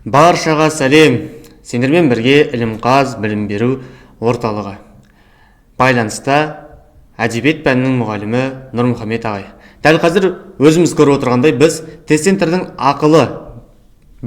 Баршаға сәлем. Сендермен бірге Ілімқаз білім беру орталығы. Байланыста әдебиет пәнінің мұғалімі Нұрмұхамед ағай. Дәл қазір өзіміз көріп отырғандай біз тест-центрдің ақылы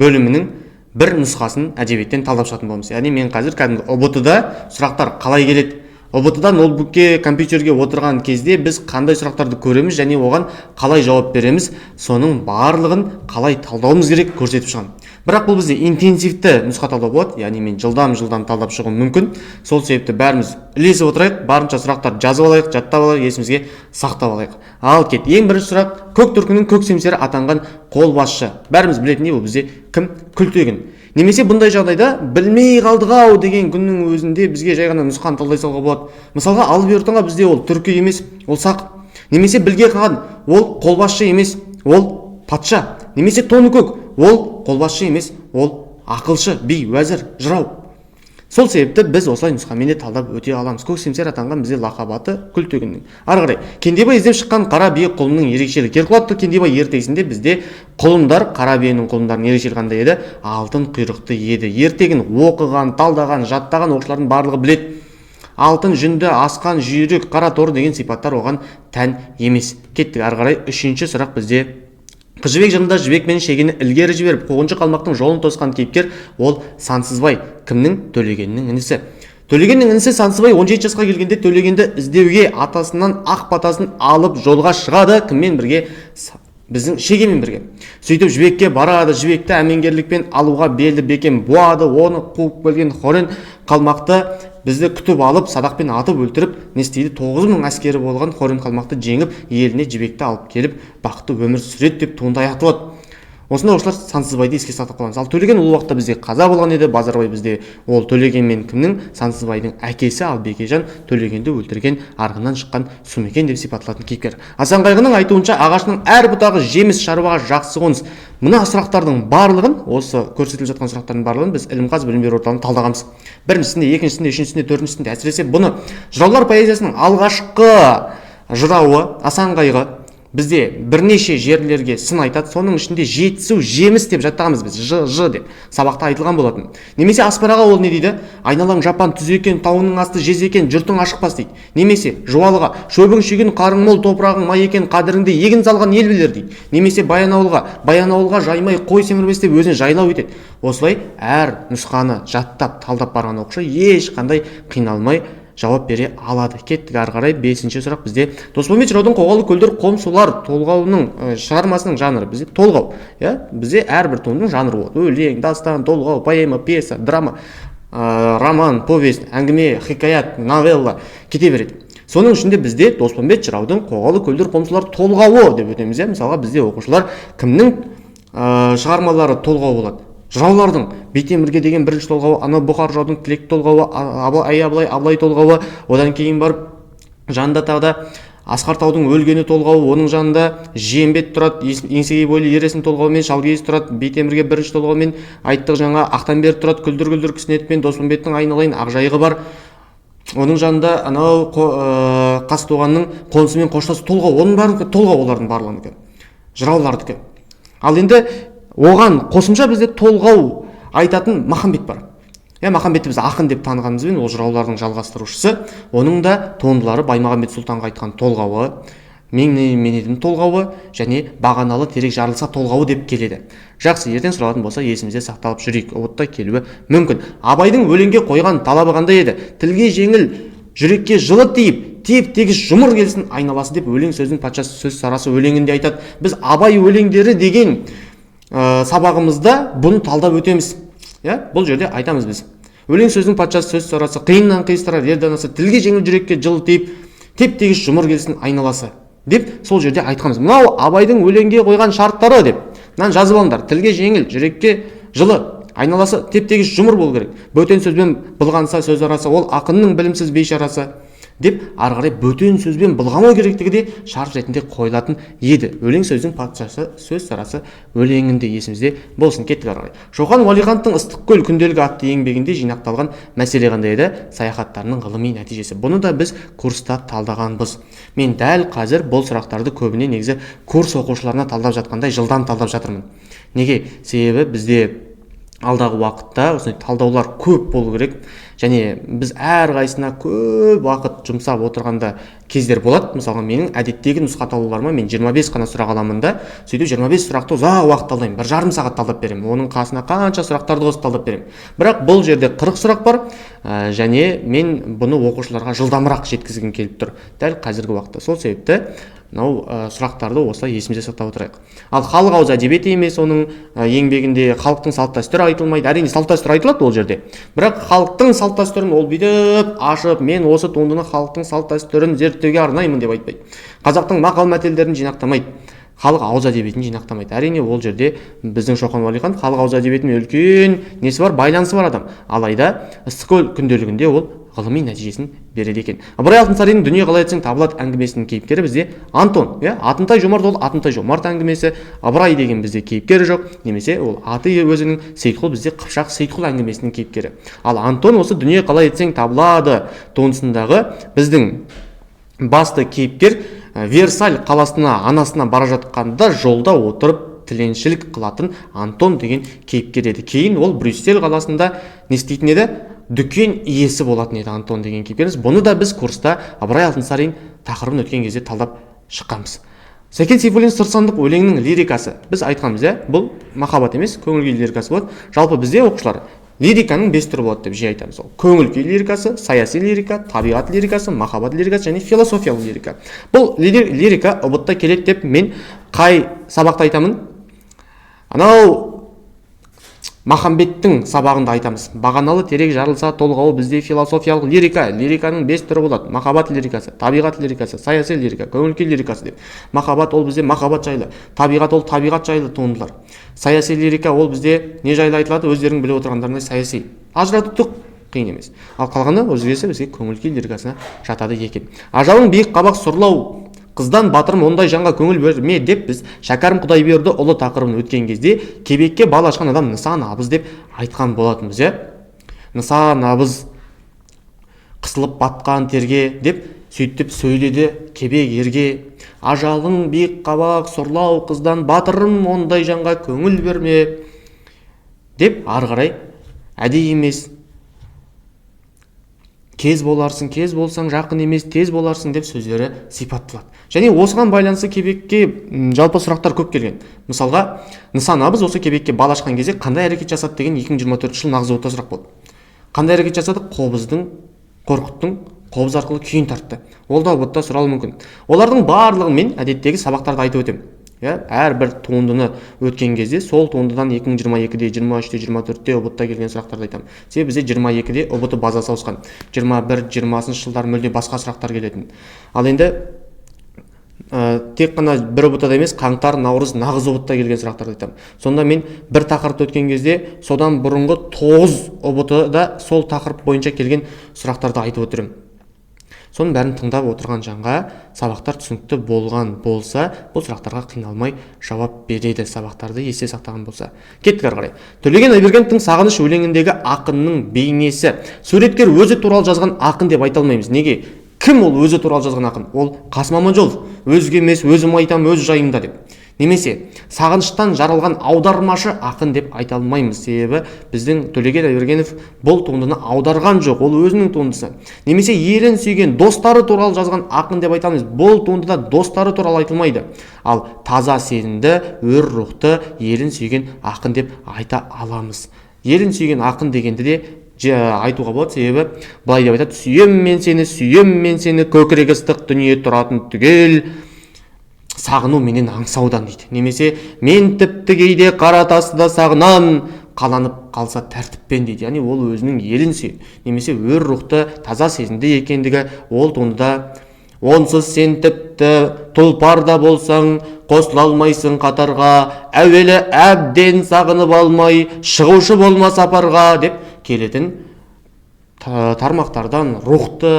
бөлімінің бір нұсқасын әдебиеттен талдап шығатын боламыз. Яғни мен қазір кәдімгі ұбт-да сұрақтар қалай келеді, ұбт-да ноутбукке, компьютерге отырған кезде біз қандай сұрақтарды көреміз және оған қалай жауап береміз, соның барлығын қалай талдауымыз керек көрсетіп шығамын. Бірақ бұл бізде интенсивті нұсқа талдау болады, яғни мен жылдам талдап шығуым мүмкін. Сол себепті бәріміз ілесіп отырайық, барынша сұрақтар жазып алайық, жаттап алайық, есімізге сақтап алайық. Ал кет, ең бірінші сұрақ: көк түркінің көк семсері атанған қолбасшы. Бәріміз білетіндей, бұл бізде кім? Күлтегін. Немесе бұндай жағдайда білмей қалдық-ау деген күннің өзінде бізге жай ғана нұсқаны талдай салуға болады. Мысалға, алып ертаңға бізде ол түркі емес, ол сақ. Немесе білге қалған, ол қолбасшы емес, ол патша. Немесе тоны көк, ол қолбасшы емес, ол ақылшы, би, уәзір, жырау. Сол себепті біз осылай нұсқамен де талдап өте аламыз. Көк семсер атанған бізде лақабаты Күлтегіннің. Ары қарай, Кендебай іздеп шыққан қара бие құлынның ерекшелігі. Керқұлатты Кендебай ертегісінде бізде құлындар, қара биенің құлындарының ерекшелігі қандай еді? Алтын құйрықты еді. Ертегін оқыған, талдаған, жаттаған оқушылардың барлығы біледі. Алтын жүнді, асқан, жүйрік, қара торы деген сипаттар оған тән емес. Кеттік, ары қарай, үшінші сұрақ бізде: Қыз жібек жырында жібек мен шегені ілгері жіберіп, қуғыншы қалмақтың жолын тосқан кейіпкер ол Сансызбай. Кімнің? Төлегеннің інісі. Төлегеннің інісі Сансызбай 17 жасқа келгенде Төлегенді іздеуге атасынан ақ батасын алып жолға шығады. Кіммен бірге? Біздің шегемен бірге. Сөйтіп жібекке барады, жібекті әмеңгерлікпен алуға белді бекем буады, оны қуып келген Хорен қалмақты бізді күтіп алып, садақпен атып өлтіріп, не істейді? 9000 әскері болған Хорен қалмақты жеңіп, еліне жібекті алып келіп, бақытты өмір сүреді деп туынды аяқталады. Осындай оқушылар Сансызбайды еске сақтап қаламыз. Ал Төлеген ол уақытта бізде қаза болған еді. Базарбай бізде ол Төлеген мен кімнің? Сансызбайдың әкесі. Ал Бекежан Төлегенді өлтірген, арғыннан шыққан Сумекен деп сипатталатын кейіпкер. Асан Қайғының айтуынша ағашының әр бұтағы жеміс, шаруаға жақсы қоныс. Мына сұрақтардың барлығын, осы көрсетіліп жатқан сұрақтардың барлығын біз Ілімқаз білім беру орталығында талдағанбыз. Біріншісінде, екіншісінде, үшіншісінде, төртіншісінде, әсіресе бұны жыраулар поэзиясының алғашқы жырауы Асан Қайғы бізде бірнеше жерлерге сын айтады. Соның ішінде жетісу, жеміс деп жаттағанбыз біз, ж деп сабақта айтылған болатын. Немесе Аспараға ол не дейді? Айналаң жапан түз екен, тауының асты жез екен, жұртың ашықпас дейді. Немесе Жуалыға: шөбің шүйген, қарың мол, топырағың май екен, қадіріңде егін салған ел білер дейді. Немесе Баянауылға жаймай қой семірмес деп өзін жайлау етеді. Осылай әр нұсқаны жаттап, талдап барған оқушы ешқандай қиналмай жауап бере алады. Кеттік, ары қарай, бесінші сұрақ бізде: Доспамбет жыраудың Қоғалы көлдер қом сулар толғауының шығармасының жанры бізде толғау. Бізде әрбір туындының жанры болады. Өлең, дастан, толғау, поэма, пьеса, драма, роман, повесть, әңгіме, хикаят, новелла кете береді. Соның ішінде бізде Доспамбет жыраудың Қоғалы көлдер қом сулар толғауы деп өтеміз. Мысалға бізде оқушылар кімнің шығармалары толғау болады? Жыраулардың. Бейтемірге деген бірінші толғауы, анау Бұқар жыраудың Тілек толғауы, Абылай толғауы, одан кейін барып жанында тағы Асқар таудың өлгені толғауы, оның жанында Жиенбет тұрады, еңсегей бойлы ересін толғауымен, Шалгейіз тұрады, Бейтемірге бірінші толғауымен, айттық жаңа Ақтанбер тұрады, күлдір кісінетпен, Доспамбеттің айналайын ақжайығы бар. Оның жанында анау Қазтуғанның қонысымен қоштасу толғау, оның барлығы толғау, олардың барлығынікі, жыраулардікі. Ал енді оған қосымша бізде толғау айтатын Махамбет бар. Махамбетті біз ақын деп танығанымызбен, ол жыраулардың жалғастырушысы. Оның да туындылары Баймағамбет Сұлтанға айтқан толғауы, Менедім толғауы және Бағаналы терек жарылса толғауы деп келеді. Жақсы, ертең сұралатын болса есімізде сақталып жүрейік. ұбт-та келуі мүмкін. Абайдың өлеңге қойған талабы қандай еді? Тілге жеңіл, жүрекке жылы тиіп, теп-тегіс жұмыр келсін айналасы деп өлең сөздің патшасы сөз сарасы өлеңінде айтады. Біз Абай өлеңдері деген сабағымызда бұны талдап өтеміз. Бұл жерде айтамыз біз: өлең сөздің патшасы сөз сарасы, қиыннан қиыстырар ер данасы, тілге жеңіл, жүрекке жылы тиіп, теп-тегіс жұмыр келсін айналасы деп сол жерде айтқанбыз. Мынау Абайдың өлеңге қойған шарттары деп мынаны жазып алыңдар. Тілге жеңіл, жүрекке жылы, айналасы теп-тегіс жұмыр болу керек. Бөтен сөзбен былғанса сөз арасы, ол ақынның білімсіз бейшарасы деп ары қарай бөтен сөзбен былғамау керектігі де шарт ретінде қойылатын еді. Өлең сөздің патшасы сөз сарасы өлеңінде есімізде болсын. Кеттік ары қарай. Шоқан Уәлихановтың Ыстықкөл күнделігі атты еңбегінде жинақталған мәселе қандай еді? Саяхаттарының ғылыми нәтижесі. Бұны да біз курста талдағанбыз. Мен дәл қазір бұл сұрақтарды көбіне негізі курс оқушыларына талдап жатқандай жылдам талдап жатырмын. Неге? Себебі бізде алдағы уақытта осындай талдаулар көп болу керек, және біз әрқайсысына көп уақыт жұмсап отырғанда кездер болады. Мысалға менің әдеттегі нұсқа талдауларыма мен 25 қана сұрақ аламын да, сөйтіп 25 сұрақты ұзақ уақыт талдаймын, 1,5 сағат талдап беремін, оның қасына қанша сұрақтарды қосып талдап беремін. Бірақ бұл жерде 40 сұрақ бар, және мен бұны оқушыларға жылдамырақ жеткізгім келіп тұр дәл қазіргі уақытта. Сол себепті мынау сұрақтарды осылай есімде сақтап отырайық. Ал халық ауыз әдебиеті емес, оның еңбегінде халықтың салт дәстүрі айтылмайды. Әрине салт дәстүр айтылады ол жерде, бірақ халықтың салт дәстүрін ол бүйтіп ашып, мен осы туындыны халықтың салт дәстүрін зерттеуге арнаймын деп айтпайды. Қазақтың мақал мәтелдерін жинақтамайды, халық ауыз әдебиетін жинақтамайды. Әрине ол жерде біздің Шоқан Уәлихан халық ауыз әдебиетімен үлкен несі бар, байланысы бар адам. Алайда ыстықкөл күнделігінде ол ғылыми нәтижесін береді екен. Ыбырай Алтынсариннің «Дүние қалай айтсаң табылады» әңгімесінің кейіпкері бізде Антон. Атынтай Жомарт, ол Атынтай Жомарт әңгімесі. Ыбырай деген бізде кейіпкері жоқ, немесе ол аты өзінің. Сейітқұл бізде Қыпшақ Сейітқұл әңгімесінің кейіпкері. Ал Антон осы «Дүние қалай айтсаң табылады» туындысындағы біздің басты кейіпкер Версаль қаласына анасына бара жатқанда жолда отырып тіленшілік қылатын Антон деген кейіпкер еді. Кейін ол Брюссель қаласында не істейтін еді? Дүкен иесі болатын еді Антон деген кейіпкеріміз. Бұны да біз курста Ыбырай Алтынсарин тақырыбын өткен кезде талдап шыққанбыз. Сәкен Сейфуллин сырсандық өлеңнің лирикасы. Біз айтқанбыз, бұл махаббат емес, көңіл күй лирикасы болады. Жалпы бізде оқушылар лириканың 5 түрі болады деп жиі айтамыз. Көңіл күй лирикасы, саяси лирика, табиғат лирикасы, махаббат лирикасы және философиялық лирика. Бұл лирика ұбытта келеді деп мен қай сабақта айтамын? Анау Махамбеттің сабағында айтамыз. Бағаналы терек жарылса толғауы бізде философиялық лирика. Лириканың 5 түрі болады. Махаббат лирикасы, табиғат лирикасы, саяси лирика, көңіл күй лирикасы деп. Махаббат ол бізде махаббат жайлы, табиғат ол табиғат жайлы туындылар. Саяси лирика ол бізде не жайлы айтылады, өздерің біліп отырғандарындай саяси. Ажырату қиын емес. Ал қалғаны өзгесі бізге көңіл күй лирикасына жатады екен. Ажалың биік қабақ сұрлау, қыздан батырым ондай жанға көңіл берме деп біз Шәкәрім Құдайберді ұлы тақырыбын өткен кезде кебекке бал ашқан адам нысан абыз деп айтқан болатынбыз. Нысан абыз қысылып батқан терге деп сөйтіп сөйледі кебек ерге. Ажалың биік қабақ сұрлау, қыздан батырым ондай жанға көңіл берме деп ары қарай әдейі емес, кез боларсың, кез болсаң жақын емес, тез боларсың деп сөздері сипатталады. Және осыған байланысты кебекке жалпы сұрақтар көп келген. Мысалға, нысан абыз осы кебекке бал ашқан кезде қандай әрекет жасады деген 2024 жыл нағыз отта сұрақ болды. Қандай әрекет жасады? Қорқыттың қобыз арқылы күйін тартты. Ол да отта сұралуы мүмкін. Олардың барлығын мен әдеттегі сабақтарда айтып өтемін. Әрбір туындыны өткен кезде сол туындыдан 2022-де, 23-те, 24-те ұбытта келген сұрақтарды айтамын. Себебі бізде 22-де ұбыты базасы ауысқан. 21-20 жылдар мүлде басқа сұрақтар келетін. Ал енді тек қана бір ұбытта емес, қаңтар, наурыз, нағыз ұбытта келген сұрақтарды айтамын. Сонда мен бір тақырыпты өткен кезде содан бұрынғы 9 ұбытыда сол тақырып бойынша келген сұрақтарды айтып отырмын. Соның бәрін тыңдап отырған жанға сабақтар түсінікті болған болса, бұл сұрақтарға қиналмай жауап береді, сабақтарды есте сақтаған болса. Кеттік ары қарай. Төлеген Айбергеновтың Сағыныш өлеңіндегі ақынның бейнесі. Суреткер өзі туралы жазған ақын деп айта алмаймыз. Неге? Кім ол өзі туралы жазған ақын? Ол Қасым Аманжолов. Өзге емес, өзім айтам, өз жайымда деп. Немесе сағыныштан жаралған аудармашы ақын деп айта алмаймыз. Себебі біздің Төлеген Айбергенов бұл туындыны аударған жоқ, ол өзінің туындысы. Немесе ерін сүйген достары туралы жазған ақын деп айта алмаймыз. Бұл туындыда достары туралы айтылмайды. Ал таза сезімді, өр рухты, ерін сүйген ақын деп айта аламыз. Ерін сүйген ақын дегенді де айтуға болады, себебі былай деп айтады: сүйем мен сені, көкірегі ыстық дүние тұратын түгел, сағыну менен аңсаудан дейді. Немесе мен тіпті кейде қара тасты да сағынам, қаланып қалса тәртіппен дейді. Яғни ол өзінің елін сүйеді. Немесе өр рухты, таза сезімді екендігі ол туындыда. Онсыз сен тіпті тұлпарда болсаң, қосыла алмайсың қатарға, әуелі әбден сағынып алмай, шығушы болма сапарға деп келетін тармақтардан рухты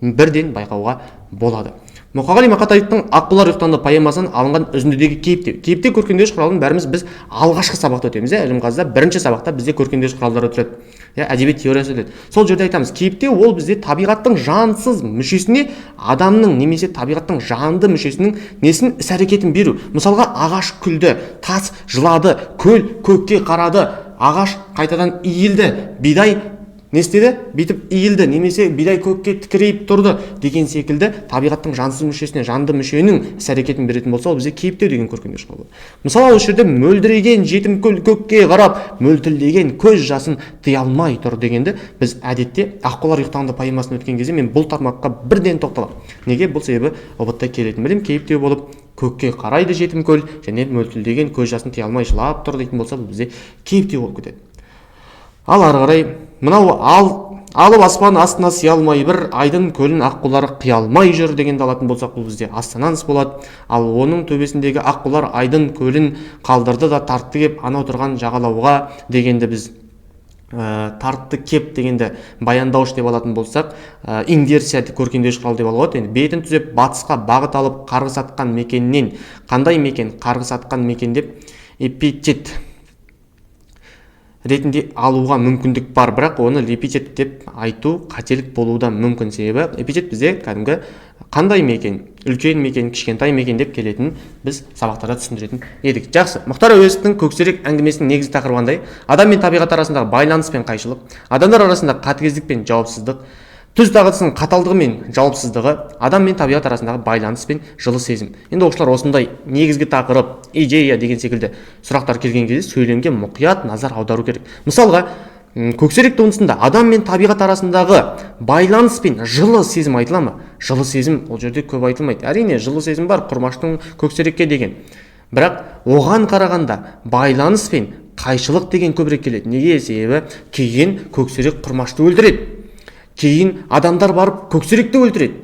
бірден байқауға болады. Мұқағали Мақатаевтың Аққулар ұйықтанды поэмасынан алынған үзіндідегі кейіпте көркемдеуіш құралын бәріміз біз алғашқы сабақта өтеміз. Ілімқазыда бірінші сабақта бізде көркемдеуіш құралдар өтіледі. Әдебиет теориясы өтеді. Сол жерде айтамыз, кейіпте ол бізде табиғаттың жансыз мүшесіне адамның немесе табиғаттың жанды мүшесінің несін іс-әрекетін беру. Мысалға, ағаш күлді, тас жылады, көл көкке қарады, ағаш қайтадан иілді, бидай не істеді? Бүйтіп иілді, немесе бидай көкке тікірейіп тұрды деген секілді табиғаттың жансыз мүшесіне жанды мүшенің іс-әрекетін беретін болса, ол бізде кейіптеу деген көркемдеуіш құрал болады. Мысалы, осы жерде мөлдіреген жетім көкке қарап, мөлтілдеген көз жасын тыя алмай тұр дегенді біз әдетте Аққулар ұйықтанды поэмасын өткен кезде мен бұл тармаққа бірден тоқталамын. Неге? Бұл себебі ұбытта келетін білем кейіптеу болып, көкке қарайды жетім көл және мөлтілдеген көз жасын тыя алмай жылап тұр дейтін болса, бұл бізде кейіптеу болып кетеді. Ал ары қарай, мынау алып аспан астына сыя алмай бір, айдын көлін аққулар қия алмай жүр дегенді алатын болсақ, бұл бізде астананс болады. Ал оның төбесіндегі аққулар айдын көлін қалдырды да тартты кеп анау тұрған жағалауға дегенді біз тартты кеп дегенді баяндауыш деп алатын болсақ, инверсия көркемдеуіш құрал деп алуға болады. Енді бетін түзеп батысқа бағыт алып қарғыс атқан мекеннен, қандай мекен? Қарғыс атқан мекен деп эпитет ретінде алуға мүмкіндік бар, бірақ оны эпитет деп айту қателік болуы да мүмкін. Себебі эпитет бізде кәдімгі қандай мекен, үлкен мекен, кішкентай мекен деп келетін біз сабақтарда түсіндіретін едік. Жақсы. Мұхтар Әуезовтің Көксерек әңгімесінің негізгі тақырыбы қандай? Адам мен табиғат арасындағы байланыс пен қайшылық, адамдар арасындағы қатыгездік пен жауапсыздық, түз дағдысының қаталдығы мен жауапсыздығы, адам мен табиғат арасындағы байланыс пен жылы сезім. Енді оқушылар осындай негізгі тақырып, идея деген секілді сұрақтар келген кезде сөйлемге мұқият назар аудару керек. Мысалға, Көксерек туындысында адам мен табиғат арасындағы байланыс пен жылы сезім айтыла ма? Жылы сезім ол жерде көп айтылмайды. Әрине, жылы сезім бар Құрмаштың Көксерекке деген. Бірақ оған қарағанда байланыс пен қайшылық деген көбірек келеді. Неге? Себебі кейін Көксерек Құрмашты өлтіреді. Кейін адамдар барып Көксеректі өлтіреді.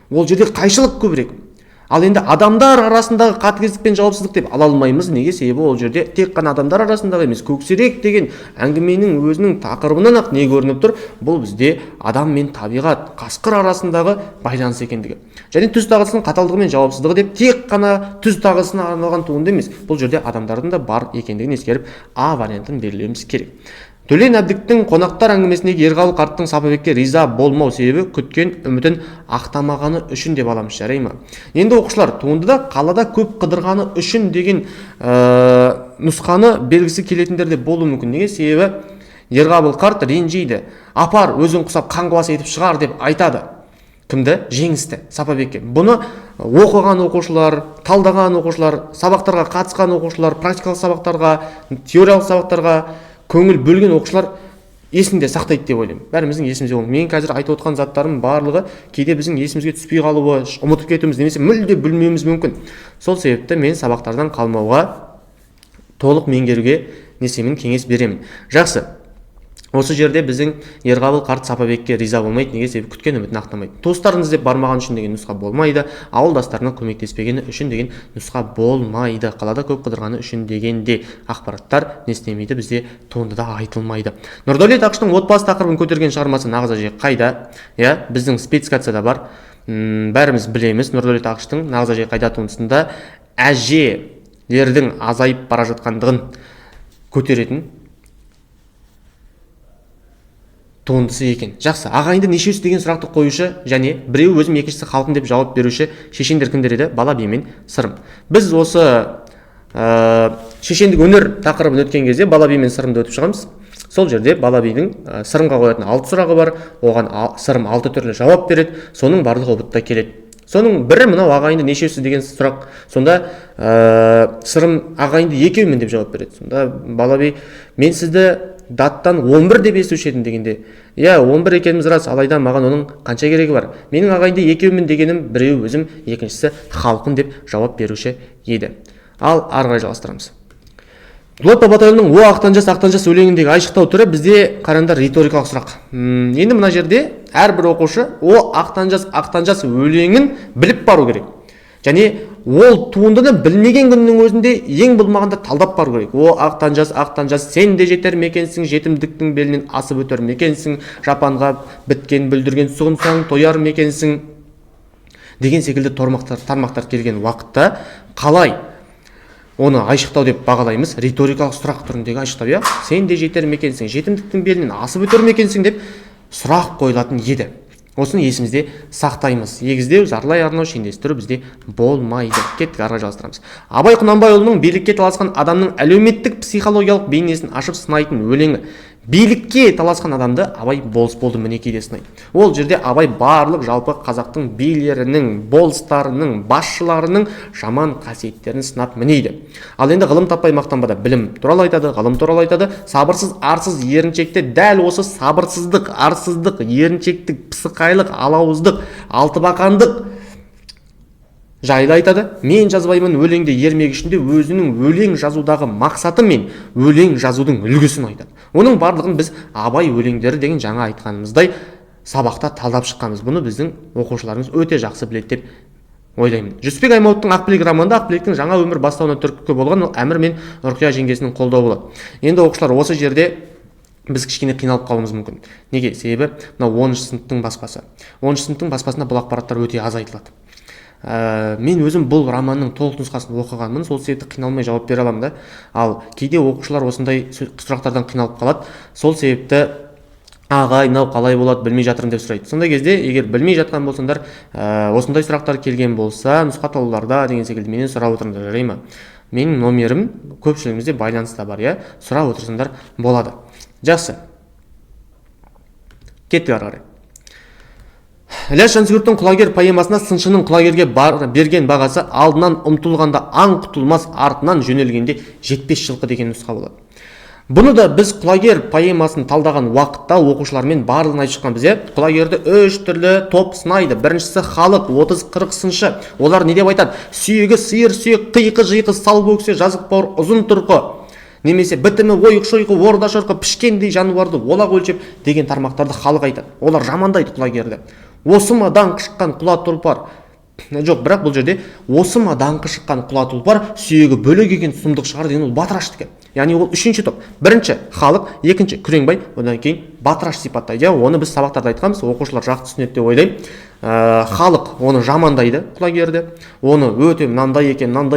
Ол жерде қайшылық көбірек. Ал енді адамдар арасындағы қатыгездік пен жауапсыздық деп ала алмаймыз. Неге? Себебі ол жерде тек қана адамдар арасындағы емес, Көксерек деген әңгіменің өзінің тақырыбынан ақ не көрініп тұр? Бұл бізде адам мен табиғат, қасқыр арасындағы байланыс екендігі. Және түз тағысының қаталдығы мен жауапсыздығы деп тек қана түз тағысына арналған туынды емес. Бұл жерде адамдардың да бар екендігін ескеріп, А вариантын белгілеуіміз керек. Төлен Әбдіктің Қонақтар әңгімесіндегі Ерғалы қарттың Сапабекке риза болмау себебі күткен үмітін ақтамағаны үшін деп аламыз, жарай ма? Енді оқушылар, туындыда қалада көп қыдырғаны үшін деген нұсқаны белгісі келетіндер де болуы мүмкін. Неге? Себебі Ерғабыл қарт ренжиді. Апар, өзің құсап қаңғыбас етіп шығар деп айтады. Кімді? Жеңісті, Сапабекке. Бұны оқыған оқушылар, талдаған оқушылар, сабақтарға қатысқан оқушылар, практикалық сабақтарға, теориялық сабақтарға көңіл бөлген оқушылар есінде сақтайды деп ойлаймын. Бәріміздің есімізде ол. Мен қазір айтып отқан заттарым барлығы кейде біздің есімізге түспей қалуы, ұмытып кетуіміз немесе мүлде білмеуіміз мүмкін. Сол себепті мен сабақтардан қалмауға, толық меңгеруге несемін кеңес беремін. Жақсы. Осы жерде біздің Ерғабыл қарт Сапабекке риза болмайды. Неге? Себебі күткен үмітін ақтамайды. Туыстарын іздеп бармаған үшін деген нұсқа болмайды. Ауылдастарына көмектеспегені үшін деген нұсқа болмайды. Қалада көп қыдырғаны үшін деген де ақпараттар не істемейді, бізде туындыда айтылмайды. Нұрдәулет Ақыштың отбасы тақырыбын көтерген шығармасы Нағыз әже қайда? Біздің спецификацияда бар. Бәріміз білеміз, Нұрдәулет Ақыштың Нағыз әже қайда туындысында әжелердің азайып бара жатқандығын көтеретін туындысы екен. Жақсы, ағайынды нешеуісі деген сұрақты қоюшы және біреу өзім екіншісі халқым деп жауап беруші шешендер кімдер еді? Бала би мен сырым. Біз осы шешендік өнер тақырыбын өткен кезде бала би мен сырымды өтіп шығамыз. Сол жерде бала бидің сырымға қоятын 6 сұрағы бар. Оған сырым 6 түрлі жауап береді. Соның барлығы ұбытта келеді. Соның бірі мынау ағайынды нешеуісі деген сұрақ. Сонда сырым ағайынды екеумін деп жауап береді. Сонда бала би мен сізді даттан 11 деп естуші едім дегенде, 11 екеніміз рас, алайда маған оның қанша керегі бар? Менің ағайынды екеумін дегенім біреу өзім, екіншісі халқым деп жауап беруші еді. Ал ары қарай жалғастырамыз. Дулат Бабатайұлының О ақтан жас өлеңіндегі айшықтау түрі бізде қараңдар риторикалық сұрақ. Енді мына жерде әрбір оқушы О ақтан жас өлеңін біліп бару керек. Және ол туындыны білмеген күннің өзінде ең болмағанда талдап бару керек. О ақтан жас, сен де жетер мекенсің, жетімдіктің белінен асып өтер мекенсің, жапанға біткен бүлдірген сұғынсаң тояр мекенсің деген секілді тармақтар келген уақытта қалай оны айшықтау деп бағалаймыз? Риторикалық сұрақ түріндегі айшықтау. Иә, сен де жетер ме екенсің, жетімдіктің белінен асып өтер ме екенсің деп сұрақ қойылатын еді. Осыны есімізде сақтаймыз. Егіздеу, зарлай арнау, шендестіру бізде болмайды. Кеттік, ары жалғастырамыз. Абай Құнанбайұлының билікке таласқан адамның әлеуметтік психологиялық бейнесін ашып сынайтын өлеңі. Билікке таласқан адамды Абай болыс болды мінекейде сынайды. Ол жерде Абай барлық жалпы қазақтың билерінің, болыстарының, басшыларының жаман қасиеттерін сынап мінейді. Ал енді ғылым таппай мақтанбада білім туралы айтады, ғылым туралы айтады. Сабырсыз, арсыз, еріншекте дәл осы сабырсыздық, арсыздық, еріншектік, пысықайлық, алауыздық, алтыбақандық жайлы айтады. Мен жазбаймын өлеңде ермек ішінде өзінің өлең жазудағы мақсаты мен өлең жазудың үлгісін айтады. Оның барлығын біз Абай өлеңдері деген жаңа айтқанымыздай сабақта талдап шыққанбыз. Бұны біздің оқушыларымыз өте жақсы біледі деп ойлаймын. Жүсіпбек Аймауыттың Ақбілек романында Ақбілектің жаңа өмір бастауына түрткі болған Әмір мен Ұрқия жеңгесінің қолдауы болады. Енді оқушылар, осы жерде біз кішкене қиналып қалуымыз мүмкін. Неге? Себебі мынау 10-шы сыныптың баспасы. 10-шы сыныптың баспасында бұл ақпараттар өте аз айтылады. Мен өзім бұл романның толық нұсқасын оқығанмын, сол себепті қиналмай жауап бере аламын да. Ал кейде оқушылар осындай сұрақтардан қиналып қалады. Сол себепті ағай, мынау қалай болады, білмей жатырмын деп сұрайды. Сондай кезде, егер білмей жатқан болсаңдар, осындай сұрақтар келген болса, нұсқатауларда деген секілді менен сұрап отырыңдар, жарай ма? Менің номерім көпшілігімізде байланыста бар, иә? Сұрап отырсаңдар болады. Жақсы. Кеттік ары қарай. Ілияс Жансүгіровтің құлагер поэмасына сыншының құлагерге берген бағасы алдынан ұмтылғанда аң құтылмас, артынан жөнелгенде жетпес жылқы деген нұсқа болады. Бұны да біз құлагер поэмасын талдаған уақытта оқушылармен барлығын айтып шыққанбыз. Құлагерді 3 түрлі топ сынайды. Біріншісі халық, 30-40 сыншы. Олар не деп айтады? Сүйегі сиыр сүйек, қиқы жиқы, сал бөксе, жазық бауыр, ұзын тұрқы, немесе бітімі ойық-шойқы, орда шорқы, пішкендей жануарды олақ өлшеп деген тармақтарды халық айтады. Олар жамандайды құлагерді. Осы ма даңқы шыққан құла тұлпар? Жоқ, бірақ бұл жерде осы ма даңқы шыққан құла тұлпар, сүйегі бөлек екен сұмдық шығар деген ол Батыраштікі. Яғни ол үшінші топ. Бірінші халық, екінші Күреңбай, одан кейін Батыраш сипаттайды. Оны біз сабақтарда айтқанбыз, оқушылар жақсы түсінеді деп ойлаймын. Халық оны жамандайды, құлагерді, оны өте мынандай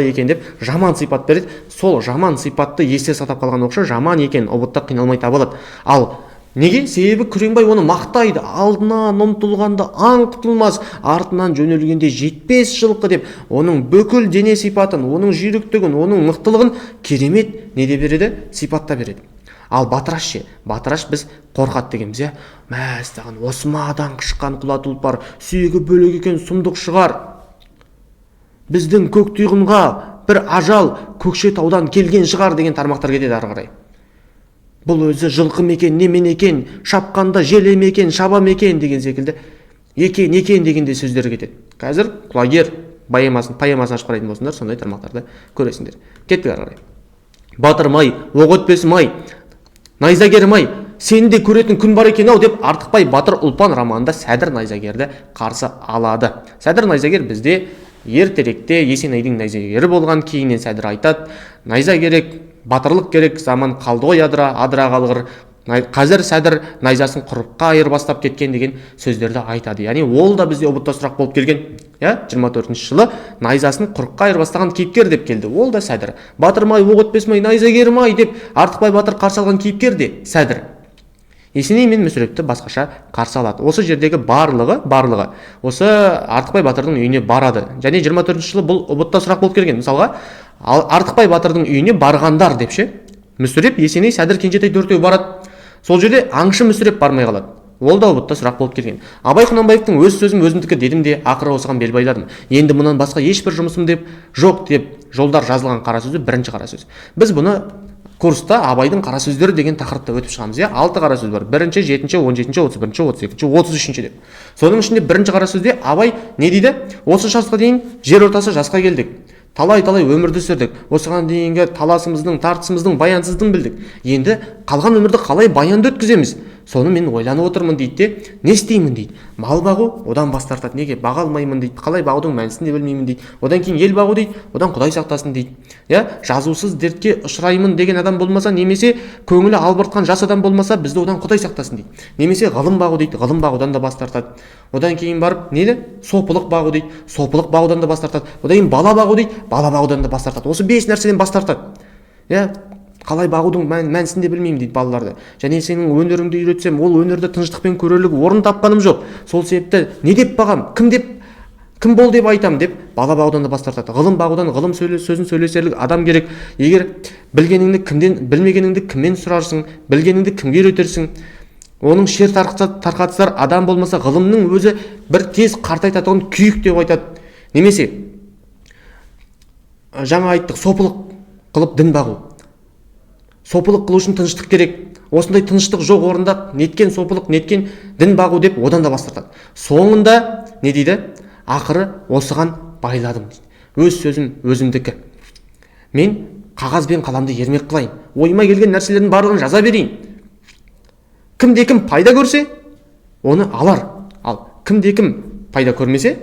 екен деп жаман сипат береді. Сол жаман сипатты есте сақтап қалған оқушы жаман екен ұбытта қиналмай табылады. Ал неге? Себебі Күреңбай оны мақтайды. Алдынан ұмтылғанда аң құтылмас, артынан жөнелгенде жетпес жылқы деп, оның бүкіл дене сипатын, оның жүйріктігін, оның мықтылығын керемет не де береді? Сипатта береді. Ал Батыраш ше? Батыраш біз қорқады дегенбіз, иә? Мәстаған, осы ма даңқы шыққан құла тұлпар, сүйегі бөлек екен сұмдық шығар. Біздің Көктұйғынға бір ажал Көкшетаудан келген шығар деген тармақтар кетеді ары қарай. Бұл өзі жылқы мекен, немен екен, шапқанда желе мекен, шаба мекен деген секілді екен дегенде сөздер кетеді. Қазір құлагер поэмасын ашып қарайтын болсыңдар, сондай тармақтарды көресіңдер. Кеттік ары қарай. Батырмай, оқ өтпесім-ай, найзагерім-ай, сені де көретін күн бар екен-ау деп Артықбай Батыр Ұлпан романында Сәдір найзагерді қарсы алады. Сәдір найзагер бізде ертеректе Есенейдің найзагері болған, кейіннен Сәдір айтады, найза керек, батырлық керек, заман қалды ғой адыра қалғыр. Қазір Сәдір найзасын құрыққа айырбастап кеткен деген сөздерді айтады. Яғни ол да бізде ұбытта сұрақ болып келген. 24-ші жылы найзасын құрыққа айырбастаған кейіпкер деп келді. Ол да Сәдір. Батырмай, оқ өтпесім-ай, найзагерім-ай деп Артықбай Батыр қарсы алған кейіпкер де Сәдір. Есеней мен Мүсірепті басқаша қарсы алады. Осы жердегі барлығы осы Артықбай Батырдың үйіне барады. Және 24-ші жылы бұл ұбытта сұрақ болып келген. Мысалға, Артықбай Батырдың үйіне барғандар деп ше. Мүсіреп, Есеней, Сәдір, Кенжетай төртеу барады. Сол жерде аңшы Мүсіреп бармай қалады. Ол да ұбытта сұрақ болып келген. Абай Құнанбаевтың өз сөзім өзімдікі дедім де ақыры осыған бел байладым. Енді мұнан басқа ешбір жұмысым деп жоқ деп жолдар жазылған қара сөзі бірінші қара сөз. Біз бұны курста Абайдың қара сөздері деген тақырыпта өтіп шығамыз. 6 қара сөз бар. 1-ші, 7-ші, 17-ші, 31-ші, 32-ші, 33-ші деп. Соның ішінде бірінші қара сөзде Абай не дейді? Осы жасқа дейін жер ортасы жасқа келдік. Талай-талай өмірді сүрдік. Осыған дейінгі таласымыздың, тартысымыздың баянсыздың білдік. Енді қалған өмірді қалай баянды өткіземіз? соны мен ойланып отырмын дейді де, не істеймін дейді. Мал бағу, одан бас тартады. Неге? Баға алмаймын дейді. Қалай бағудың мәнісін де білмеймін дейді. Одан кейін ел бағу дейді, одан Құдай сақтасын дейді. Жазусыз дертке ұшыраймын деген адам болмаса, немесе көңілі албыртқан жас адам болмаса, бізді одан Құдай сақтасын дейді. Немесе ғылым бағу дейді, ғылым бағудан да бас тартады. Одан кейін барып сопылық бағу дейді, сопылық бағудан да бас тартады. Одан кейін бала бағу дейді, бала бағудан да бас тартады. Осы 5 нәрседен бас тартады. Қалай бағудың мәнісін де білмеймін дейді балаларды. Және сенің өнеріңді үйретсем, ол өнерді тыныштықпен көрерлік орын тапқаным жоқ. Сол себепті не деп бағам, кім бол деп айтам деп бала бағудан да бас тартады. Ғылым бағудан ғылым сөзін сөйлесерлік адам керек. Егер білмегеніңді кімнен сұрарсың, білгеніңді кімге үйретерсің? Оның шер тарқатысар адам болмаса, ғылымның өзі бір тез қартайтатығын күйік деп айтады. Немесе жаңа айттық, сопылық қылып дін бағу. Сопылық қылу үшін тыныштық керек. Осындай тыныштық жоқ орында неткен сопылық, неткен дін бағу деп одан да бас тартады. Соңында не дейді? Ақыры осыған байладым дейді. Өз сөзім өзімдікі. Мен қағаз бен қаламды ермек қылайын. Ойыма келген нәрселердің барлығын жаза берейін. Кімде-кім пайда көрсе, оны алар. Ал кімде-кім пайда көрмесе,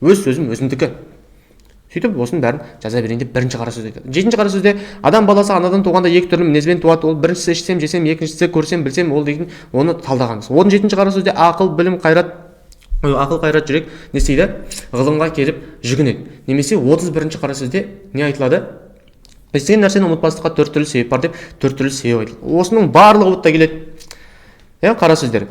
өз сөзім өзімдікі. Сөйтіп, осының бәрін жаза берейін деп бірінші қара сөзде айтады. 7-ші қара сөзде адам баласы анадан туғанда екі түрлі мінезбен туады. Ол біріншісі ішсем, жесем, екіншісі көрсем, білсем, ол дейтін оны талдағанбыз. 17-ші қара сөзде ақыл, білім, қайрат, жүрек не істейді? Ғылымға келіп жүгінеді. Немесе 31-ші қара сөзде не айтылады? Істеген нәрсені ұмытпастыққа 4 түрлі себеп бар деп 4 түрлі себеп айтылады. Осының барлығы ұтта келеді. Қара сөздер.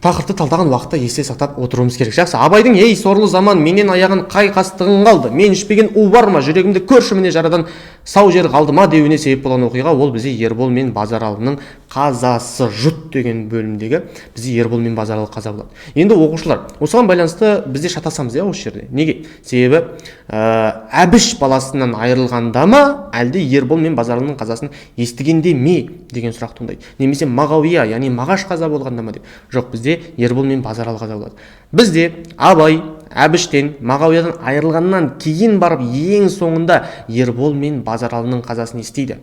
Тақырыпты талдаған уақытта есте сақтап отыруымыз керек. Жақсы, Абайдың ей сорлы заман, менен аяғын қай қастығың қалды, мен ішпеген у бар ма, жүрегімді көрші міне жарадан сау жер қалды ма деуіне себеп болған оқиға, ол бізде Ербол мен Базаралының қазасы. Жұт деген бөлімдегі бізде Ербол мен Базаралы қаза болады. Енді оқушылар, осыған байланысты бізде шатасамыз осы жерде. Неге? Себебі Әбіш баласынан айырылғанда ма, әлде Ербол мен Базаралының қазасын естігенде ме деген сұрақ туындайды. Немесе Мағауия, яғни Мағаш қаза болғанда ма деп. Жоқ, бізде Ербол мен Базаралы қаза болады. Бізде Абай Әбіштен, Мағауиядан айырылғаннан кейін барып ең соңында Ербол мен Базаралының қазасын естиді.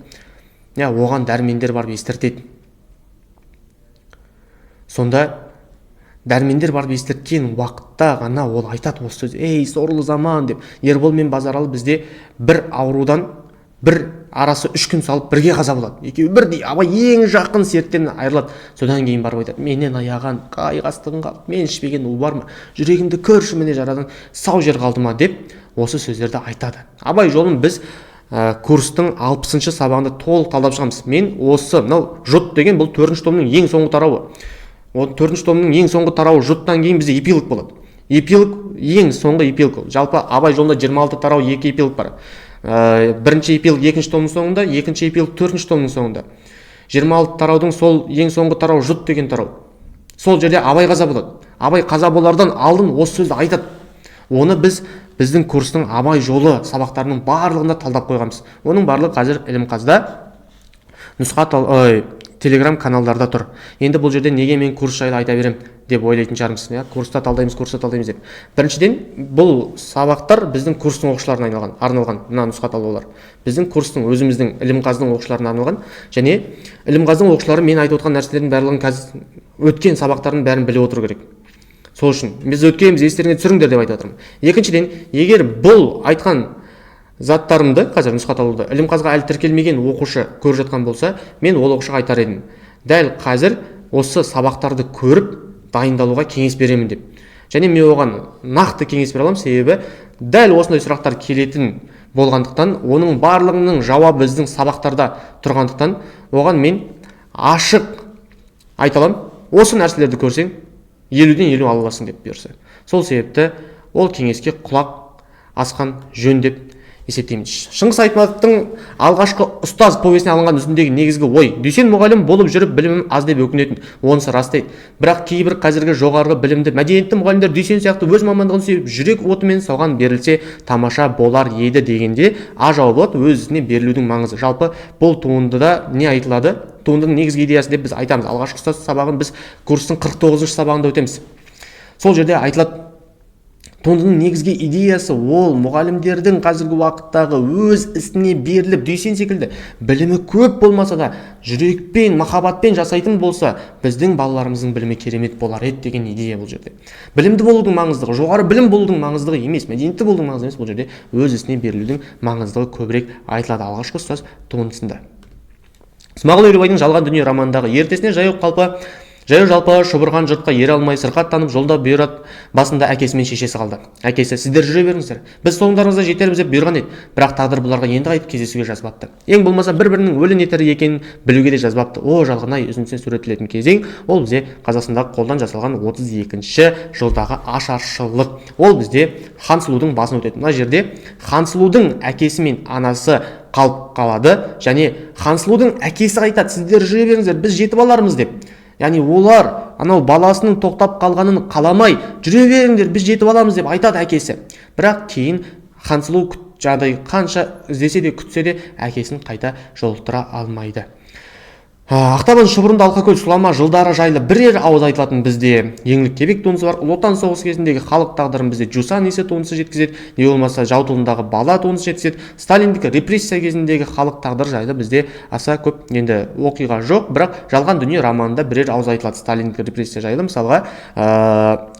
Оған дәрмендер барып естіртеді. Сонда дәрмендер барып естірткен уақытта ғана ол айтады осы сөз. Ей сорлы заман деп. Ербол мен Базаралы бізде бір аурудан бір арасы 3 күн салып бірге қаза болады. Екеуі бірдей. Абай ең жақын серттен айырылады. Содан кейін барып айтады: менен аяған қай қастығың қалды, мен ішпеген у бар ма, жүрегімді көрші міне жарадан сау жер қалды ма деп осы сөздерді айтады. Абай жолын біз курстың 60-шы сабағында толық талдап шығамыз. Мен осы мынау жұт деген бұл 4-ші томның ең соңғы тарауы. Ол 4-ші томның ең соңғы тарауы жұттан кейін бізде эпилог болады. Эпилог ең соңғы эпилог. Жалпы Абай жолында 26 тарау, 2 эпилог бар. Бірінші эпилог 2-ші томның соңында, екінші эпилог 4-ші томның соңында. 26 тараудың сол ең соңғы тарау жұт деген тарау. Сол жерде Абай қаза болады. Абай қаза болардан алдын осы сөзді айтады. Оны біздің курстың Абай жолы сабақтарының барлығында талдап қойғанбыз. Оның барлығы қазір Ілімқазда Телеграм каналдарда тұр. Енді бұл жерде неге мен курс жайлы айта берем деп ойлайтын шығармыз. Курста талдаймыз деп. Біріншіден, бұл сабақтар біздің курстың оқушыларына арналған мына нұсқа талдаулар. Біздің курстың, өзіміздің Ілімқаздың оқушыларына арналған, және Ілімқаздың оқушылары мен айтып отқан нәрселердің барлығын қазір өткен сабақтардың бәрін біліп отыру керек. Сол үшін біз өткенбіз, естеріңе түсіріңдер деп айтып отырмын. Екіншіден, егер бұл айтқан заттарымды қазір нұсқа талдауда Ілімқазға әлі тіркелмеген оқушы көріп жатқан болса, мен ол оқушыға айтар едім: дәл қазір осы сабақтарды көріп дайындалуға кеңес беремін деп. Және мен оған нақты кеңес бере аламын, себебі дәл осындай сұрақтар келетін болғандықтан, оның барлығының жауабы біздің сабақтарда тұрғандықтан, оған мен ашық айта аламын: осы нәрселерді көрсең 50-ден 50 ала аласың деп бұйырса. Сол себепті ол кеңеске құлақ асқан жөн деп есептейміз. Шыңғыс Айтматовтың алғашқы ұстаз повесіне алынған үзіндегі негізгі ой: Дүйсен мұғалім болып жүріп білімім аз деп өкінетін. Онысы рас дейді. Бірақ кейбір қазіргі жоғарғы білімді, мәдениетті мұғалімдер Дүйсен сияқты өз мамандығын сүйіп, жүрек отымен соған берілсе тамаша болар еді дегенде А жауабы болады: өзіне берілудің маңызы. Жалпы бұл туындыда не айтылады? Туындының негізгі идеясы деп біз айтамыз. Алғашқы ұстаз сабағын біз курстың 49-ші сабағында өтеміз. Сол жерде айтылады: туындының негізгі идеясы ол мұғалімдердің қазіргі уақыттағы өз ісіне беріліп, Дүйсен секілді білімі көп болмаса да жүрекпен, махаббатпен жасайтын болса, біздің балаларымыздың білімі керемет болар еді деген идея бұл жерде. Білімді болудың маңыздығы, жоғары білім болудың маңыздығы емес, мәдениетті болудың маңыздығы емес, бұл жерде өз ісіне берілудің маңыздығы көбірек айтылады алғашқы ұстаз туындысында. Смағұл Елубайдың Жалған дүние романындағы ертесіне жаяу жалпы шұбырған жұртқа ере алмай сырқаттанып жолда бұйрат басында әкесі мен шешесі қалды. Әкесі: сіздер жүре беріңіздер, біз соңдарыңызда жетерміз деп бұйырған еді, бірақ тағдыр бұларға енді қайтып кездесуге жазбапты. Ең болмаса бір-бірінің өлі не тірі екенін білуге де жазбапты. О жалған-ай, үзіндісіне суреттелетін кезең ол бізде Қазақстандағы қолдан жасалған 32-ші жылдағы ашаршылық. Ол бізде Хансұлудың басын өтеді. Мына жерде Хансұлудың әкесі мен анасы қалып қалады, және Хансұлудың әкесі айтады: сіздер жүре беріңіздер, біз жетіп алармыз деп. Яғни олар анау баласының тоқтап қалғанын қаламай, жүре беріңдер, біз жетіп аламыз деп айтады әкесі. Бірақ кейін Хансұлу жағдай қанша іздесе де күтсе де әкесін қайта жолықтыра алмайды. Ақтабан шұбырынды Алқакөл сұлама жылдары жайлы бірер ауыз айтылатын бізде Еңлік кебек туындысы бар. Ұлы Отан соғысы кезіндегі халық тағдырын бізде Жусан иісі туындысы жеткізеді, не болмаса Жау тылындағы бала туындысы жеткізеді. Сталиндік репрессия кезіндегі халық тағдыры жайлы бізде аса көп енді оқиға жоқ, бірақ Жалған дүние романында бірер ауыз айтылады сталиндік репрессия жайлы. Мысалға,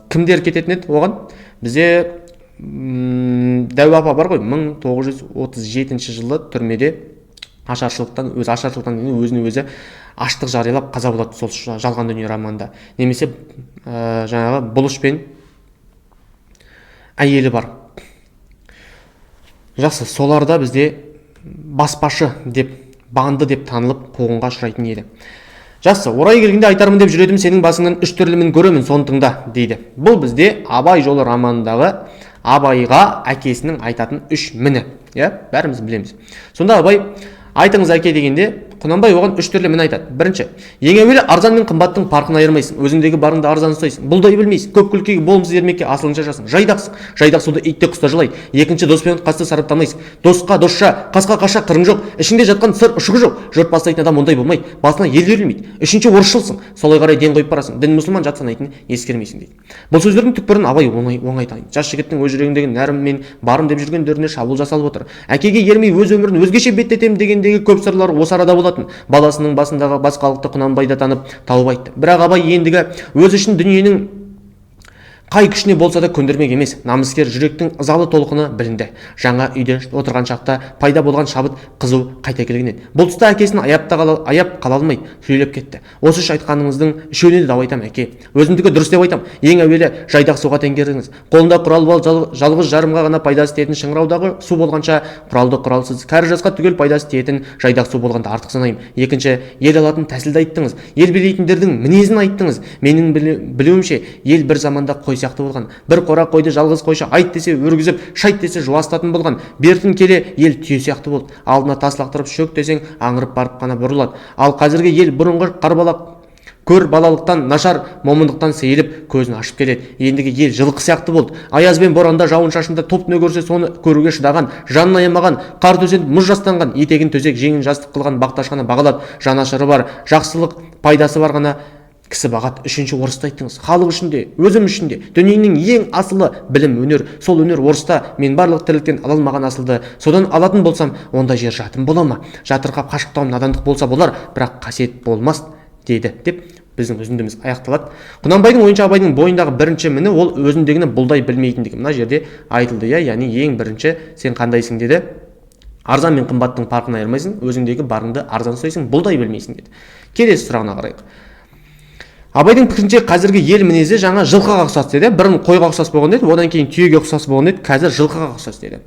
кімдер кететін еді оған? Бізде Дәу апа бар ғой, 1937 жылы түрмеде ашаршылықтан өзіне өзі аштық жариялап қаза болады сол Жалған дүние романында. Немесе жаңағы Бұлыш пен әйелі бар. Жақсы, соларда бізде баспашы деп, банды деп танылып қуғынға ұшырайтын еді. Жақсы, орайы келгенде айтармын деп жүредім, сенің басыңнан үш түрлімін көремін, соны тыңда дейді. Бұл бізде Абай жолы романындағы Абайға әкесінің айтатын үш міні. Бәріміз білеміз. Сонда Абай: айтыңыз әке дегенде, Құнанбай оған үш түрлі мін айтады. Бірінші: ең әуелі арзан мен қымбаттың парқын айырмайсың, өзіңдегі барыңды арзан ұстайсың, бұлдай білмейсің, көп күлкіге, болымсыз ермекке асылынша жасың, жайдақсың, жайдақ суды итте құста жылайды. Екінші: дос пен қасты сараптамайсың, досқа досша, қасқа қасша қырың жоқ, ішінде жатқан сыр ұшығы жоқ, жұрт бастайтын адам ондай болмайды, басына ел берілмейді. Үшінші: орысшылсың, солай қарай ден қойып барасың, дін мұсылман жат санайтын ескермейсің дейді. Бұл сөздердің түкпірін Абай оңай таниды. Жас жігіттің өз жүрегіндегі нәрім мен барым деп жүргендеріне шабуыл жасалып отыр. Әкеге ермей өз өмірін өзгеше беттетем дегендегі көп сырлар осы арада болатын. Баласының басындағы басқалықты Құнанбайды танып тауып айтты. Бірақ Абай ендігі өз үшін дүниенің қай күшіне болса да көндірмек емес. Намыскер жүректің ызалы толқыны білінді. Жаңа үйде отырған шақта пайда болған шабыт қызу қайта келген еді. Бұл тұста әкесін аяп қала алмай сөйлеп кетті. Осы үш айтқаныңыздың үшеуіне де дау айтам әке. Өзімдікі дұрыс деп айтам. Ең әуелі жайдақ суға теңгердіңіз. Қолында құрал бол, жалғыз жарымға ғана пайдасы тиетін шыңыраудағы су болғанша құралды құралсыз кәрі жасқа түгел пайдасы тиетін жайдақ су болғанды артық санаймын. Екінші: ел алатын тәсілді айттыңыз. Ел билейтіндердің мінезін айттыңыз. Менің білуімше ел бір заманда қой сияқты болған. Бір қора қойды жалғыз қойшы айт десе өргізіп, шайт десе жуастатын болған. Бертін келе ел түйе сияқты болды. Алдына тас лақтырып шөк десең аңырып барып қана бұрылады. Ал қазіргі ел бұрынғы қарбалақ көр балалықтан, нашар момындықтан сейіліп көзін ашып келеді. Ендігі ел жылқы сияқты болды. Аяз бен боранда, жауын шашында топ не көрсе соны көруге шыдаған, жанын аямаған, қар төсеніп мұз жастанған, етегін төсек, жеңін жастық қылған бақташқаны бағалап, жанашыры бар, жақсылық пайдасы бар ғана кісі бағат. Үшінші: орысты айттыңыз. Халық үшінде, өзім үшінде, дүниенің ең асылы білім, өнер. Сол өнер орыста мен барлық тірліктен ала алмаған асылды содан алатын болсам, онда жер жатым бола ма? Жатырқап қашықтауым надандық болса болар, бірақ қасиет болмас деді деп біздің үзіндіміз аяқталады. Құнанбайдың ойынша Абайдың бойындағы бірінші міні ол өзіндегіні бұлдай білмейтіндігі. Мына жерде айтылды, яғни ең бірінші: сен қандайсың деді. Арзан мен қымбаттың парқын айырмайсың, өзіңдегі барыңды арзан ұстайсың, бұлдай білмейсің деді. Келесі сұрағына қарайық. Абайдың пікірінше қазіргі ел мінезі жаңа жылқыға ұқсас деді. Бұрын қойға ұқсас болған еді, одан кейін түйеге ұқсас болған еді, қазір жылқыға ұқсас деді.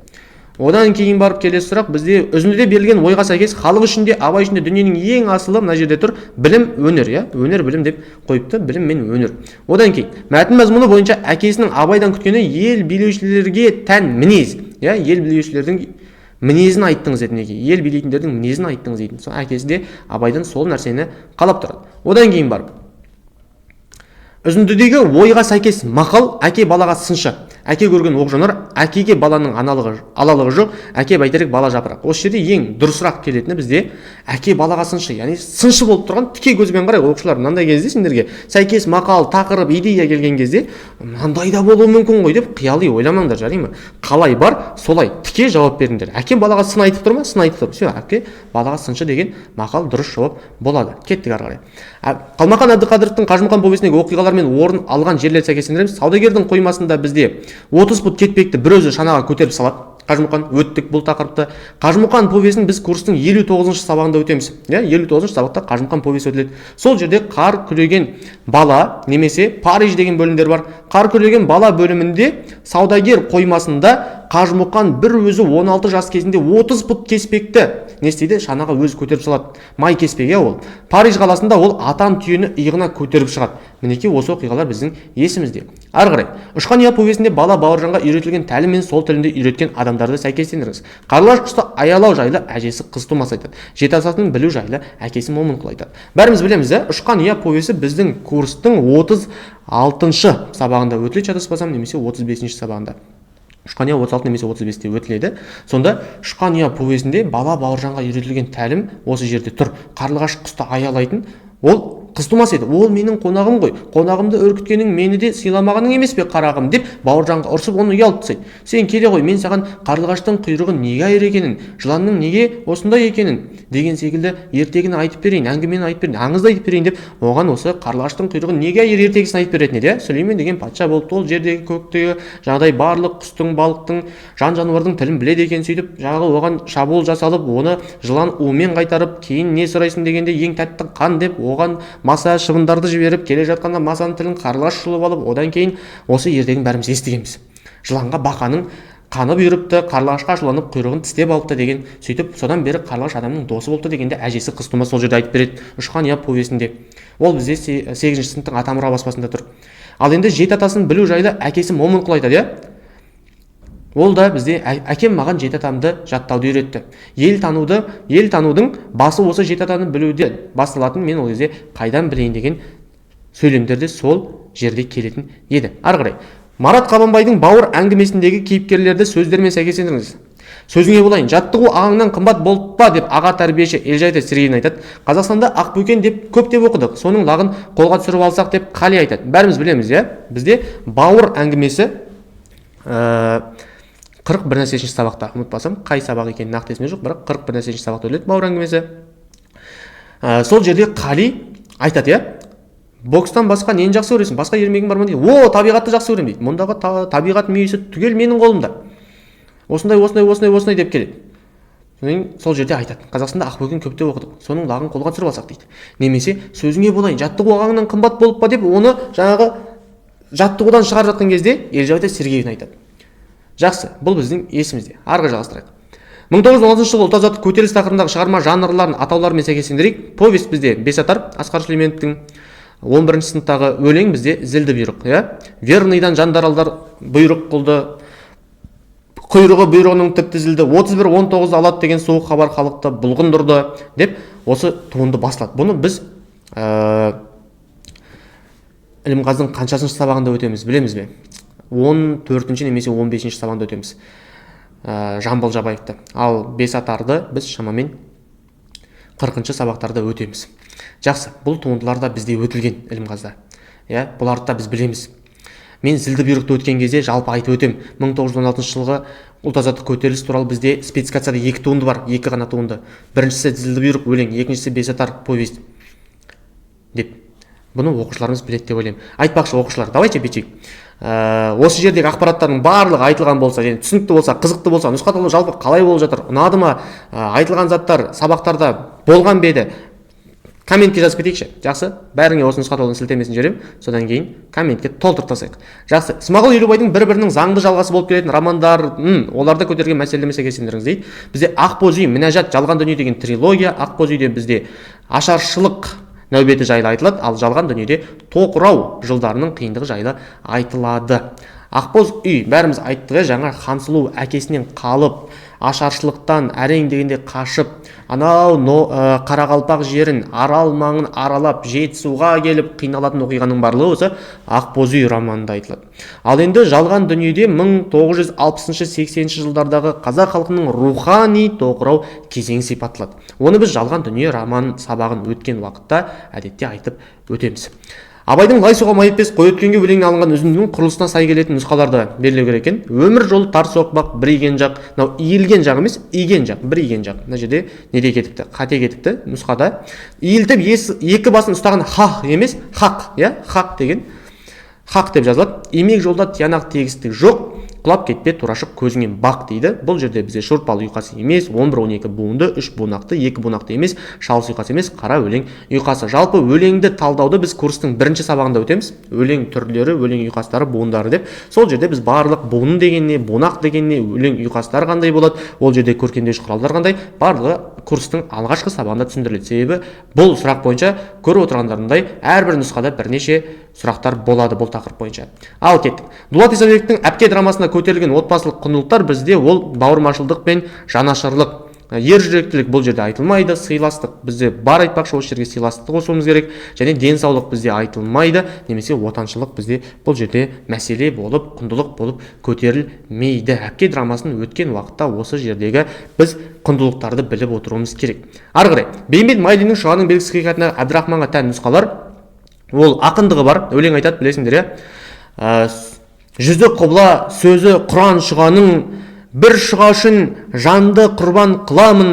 Одан кейін барып келесі сұрақ: бізде үзіндіде берілген ойға сәйкес халық ішінде, Абай ішінде дүниенің ең асылы мына жерде тұр: білім, өнер. Өнер, білім деп қойыпты, білім мен өнер. Одан кейін мәтін мазмұны бойынша әкесінің Абайдан күткені ел билеушілерге тән мінез. Ел билеушілердің мінезін айттыңыз еді. Неге? Ел билейтіндердің мінезін айттыңыз дейді. Сол әкесі де Абайдан сол нәрсені қалап тұрады. Одан кейін барып үзіндідегі ойға сәйкес мақал: әке балаға сыншы. әке көрген оқ жонар, әкеге баланың алалығы жоқ, әке бәйтерек бала жапырақ. Осы жерде ең дұрысырақ келетіні бізде әке балаға сыншы, яғни сыншы болып тұрған тіке көзбен қарай. Оқушылар, мынандай кезде сендерге сәйкес мақал, тақырып, идея келген кезде мынандай да болуы мүмкін ғой деп қияли ойламаңдар, жарай ма? Қалай бар, солай тіке жауап беріңдер. Әкем балаға сын айтып тұр ма? Сын айтып тұр. Все, әке балаға сыншы деген мақал дұрыс жауап болады. Кеттік ары қарай. Қалмақан Әбдіқадыровтың Қажымұқан повесіндегі оқиғалар мен орын алған жерлер сәйкестендіреміз. Саудагердің қоймасында бізде 30 пұт кетпекті бір өзі шанаға көтеріп салады. Қажымұқан, өттік бұл тақырыпты. Қажымұқан повесін біз курстың 59-шы сабағында өтеміз. 59-шы сабақта Қажымұқан повесі өтіледі. Сол жерде қар күреген бала немесе Париж деген бөлімдер бар. Қар күреген бала бөлімінде саудагер қоймасында Қажымұқан бір өзі 16 жас кезінде 30 пұт кеспекті не істейді? Шанаға өзі көтеріп салады. Май кеспек ол. Париж қаласында ол атан түйені иығына көтеріп шығады. Мінекей осы оқиғалар біздің есімізде. Ары қарай. Ұшқан ұя повесінде бала Бауыржанға үйретілген тәлім мен сол тілінде үйреткен адамдарды сәйкестендіріңіз. Қарлығаш құсты аялау жайлы әжесі қыз тумас айтады. Жеті асатын білу жайлы әкесі Момынқұл айтады. Бәріміз білеміз, Ұшқан ұя повесі біздің курстың 36-шы сабағында өтіледі, шатаспасам, немесе 35-ші сабағында. Ұшқан ұя 36 немесе 35-те өтіледі. Сонда Ұшқан ұя повесінде бала Бауыржанға үйретілген тәлім осы жерде тұр. Қарлығаш құсты аялайтын, ол қыз тумас еді. Ол менің қонағым ғой. Қонағымды үркіткенің мені де сыйламағаның емес пе қарағым деп Бауыржанға ұрсып оны ұялып тастайды. Сен келе ғой, мен саған қарлығаштың құйрығы неге айыр екенін, жыланның неге осындай екенін деген секілді ертегіні айтып берейін, әңгімені айтып берейін, аңызды айтып берейін деп оған осы қарлығаштың құйрығы неге айыр ертегісін айтып беретін еді. Сүлеймен деген патша болыпты, ол жердегі көктегі жағдай барлық құстың, балықтың, жан-жануардың тілін біледі екен. Сөйтіп жағы оған шабуыл жасалып, оны жылан уымен қайтарып, кейін не сұрайсың дегенде ең тәтті қан деп оған маса шыбындарды жіберіп, келе жатқанда масаның тілін қарлығаш жұлып алып, одан кейін осы ертегін бәріміз естігенбіз. Жыланға бақаның қаны бұйырыпты, қарлығашқа ашуланып құйрығын тістеп алыпты деген. Сөйтіп содан бері қарлығаш адамның досы болыпты дегенде әжесі қыз тумас сол жерде айтып береді Ұшқан ұя повесінде. Ол бізде 8-ші сыныптың Атамұра баспасында тұр. Ал енді жеті атасын білу жайлы әкесі Момынқұл айтады. Ол да бізде әкем маған жеті атамды жаттауды үйретті. Ел танудың басы осы жеті атаны білуде басталатын, мен ол кезде қайдан білейін деген сөйлемдерде сол жерде келетін еді. Ары қарай. Марат Қабанбайдың Бауыр әңгімесіндегі кейіпкерлерді сөздермен сәйкестендіріңіз. Сөзіңе болайын, жаттығу ағаңнан қымбат болып па деп аға тәрбиеші Елжайда Сергеевна айтады. Қазақстанда Ақбөкен деп көп деп оқыдық, соның лағын қолға түсіріп алсақ деп Қали айтады. Бәріміз білеміз, бізде Бауыр әңгімесі 41-ші сабақта, ұмытпасам, қай сабақ екенін нақты есімде жоқ, бірақ 41-ші сабақта өтіледі Бауыр әңгімесі. Сол жерде Қали айтады, бокстан басқа нені жақсы көресің? Басқа ермегің бар ма дейді. О, табиғатты жақсы көремін дейді. Мұндағы табиғат мүйісі түгел менің қолымда. Осындай деп келеді. Сол жерде айтады, Қазақстанда Ақбөкен көп деп оқыдық, соның лағын қолға түсіріп алсақ дейді. Немесе сөзіңе болайын, жаттығу ағаңнан қымбат болып па деп оны жаңағы жаттығудан шығарып жатқан кезде Елжайда Сергеевна айтады. Жақсы, бұл біздің есімізде. Арғы жалғастырайық. 1916 жылғы ұлт азаттық көтеріліс тақырыбындағы шығарма жанрларын атауларымен сәйкестендірейік. Повесть бізде Бесатар, Асқар Сүлейменовтің 11-ші сыныптағы өлең бізде Зілді бұйрық. Верныйдан жандаралдар бұйрық қылды, құйрығы бұйрығының тіпті зілді, 31-19 алады деген суық хабар халықты бұлғындырды деп осы туынды басталады. Бұны біз Ілімғаздың қаншасыншы сабағында өтеміз, білеміз бе? 14-ші немесе 15-ші сабағында өтеміз Жамбыл Жабаевты. Ал Бесатарды біз шамамен 40-ші сабақтарда өтеміз. Жақсы, бұл туындыларда бізде өтілген Ілімғазда. Бұларды да біз білеміз. Мен Зілді бұйрықты өткен кезде жалпы айтып өтем. 1916 жылғы ұлт азаттық көтеріліс туралы бізде спецификацияда 2 туынды бар, 2 ғана туынды. Біріншісі Зілді бұйрық өлең, екіншісі Бесатар повесть деп. Бұны оқушыларымыз біледі деп ойлаймын. Айтпақшы оқушылар, давайте бүйтейік. Осы жердегі ақпараттардың барлығы айтылған болса, түсінікті болса, қызықты болса, нұсқатылымы жалпы қалай болып жатыр, ұнады ма, айтылған заттар сабақтарда болған бе еді, комментке жазып кетейікші. Жақсы, бәріңе осы нұсқатылымның сілтемесін жіберем, содан кейін комментке толтырып тастайық. Жақсы, Смағұл Елубайдың бір-бірінің заңды жалғасы болып келетін романдарын, оларды көтерген мәселелермен сәйкестендіріңіз дейді. Бізде Ақбоз үй, Мінәжат, Жалған дүние деген трилогия. Ақбоз үйде бізде ашаршылық нәубеті жайлы айтылады, ал Жалған дүниеде тоқырау жылдарының қиындығы жайлы айтылады. Ақбоз үй, бәріміз айттық, жаңа Хансұлу әкесінен қалып, ашаршылықтан әрең дегенде қашып, анау Қарақалпақ жерін, Арал маңын аралап, Жетісуға келіп қиналатын оқиғаның барлығы осы Ақбоз үй романында айтылады. Ал енді жалған дүниеде 1960-80 жылдардағы қазақ халқының рухани тоқырау кезеңі сипатталады. Оны біз жалған дүние роман сабағын өткен уақытта әдетте айтып өтеміз. Абайдың лай соға майыппес қой өткенге өлеңіне алынған үзіндінің құрылысына сай келетін нұсқаларды белгілеу керек екен. Өмір жолы тар соқпақ, бір иген жақ, мынау иілген жақ емес, иген жақ, бір иген жақ. Мына жерде неде кетіпті? Қате кетіпті нұсқада. Иілтіп екі басын ұстаған хақ емес, хақ, иә? Хақ деген хақ деп жазылады. Имек жолда тиянақ тегістік жоқ, құлап кетпе турашық көзіңен бақ дейді. Бұл жерде бізде шорпалы ұйқасы емес, 11-12 буынды, 3 буынақты, 2 буынақты емес, шалыс ұйқасы емес, қара өлең ұйқасы. Жалпы өлеңді талдауды біз курстың бірінші сабағында өтеміз. Өлең түрлері, өлең ұйқастары, буындары деп. Сол жерде біз барлық буын дегенне, буынақ дегенне, өлең ұйқастары қандай болады, ол жерде көркемдеуіш құралдар қандай, барлығы курстың алғашқы сабағында түсіндіріледі. Себебі бұл сұрақ бойынша көріп отырғандарындай әрбір нұсқада бірнеше сұрақтар болады бұл тақырып бойынша. Ал кеттік. Дулат Исабековтің әпке драмасында көтерілген отбасылық құндылықтар бізде ол бауырмашылдық пен жанашырлық, ержүректілік бұл жерде айтылмайды, сыйластық бізде бар айтпақшы, осы жерге сыйластықты қосуымыз керек, және денсаулық бізде айтылмайды, немесе отаншылық бізде бұл жерде мәселе болып, құндылық болып көтерілмейді. Әпке драмасын өткен уақытта осы жердегі біз құндылықтарды біліп отыруымыз керек. Ары қарай, Бейімбет Майлиннің Шұғаның белгісіз хикаятындағы Әбдірахманға тән нұсқалар, ол ақындығы бар, өлең айтады, білесіңдер, жүзі құбыла, сөзі Құран Шұғаның, бір шұға үшін жанды құрбан қыламын,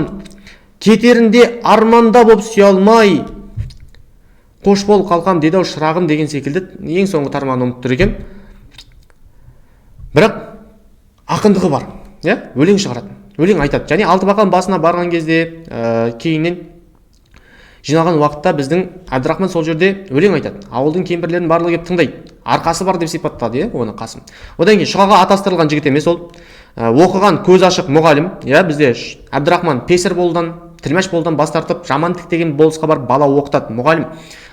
кетерінде арманда боп сүйе алмай, қош бол қалқам деді шырағым деген секілді ең соңғы тармағын ұмытып тұр екен. Бірақ ақындығы бар, өлең шығарады, өлең айтады. Және Алтыбақан басына барған кезде кейіннен жиналған уақытта біздің Әбдірахман сол жерде өлең айтады. Ауылдың кемпірлерін барлығы кеп тыңдайды. Арқасы бар деп сипаттады, оны Қасым. Одан кейін Шұғаға атастырылған жігіт емес, ол оқыған көз ашық мұғалім. Бізде Әбдірахман песір болудан, тілмәш болудан бас тартып, жамантік деген болысқа барып бала оқытады, мұғалім.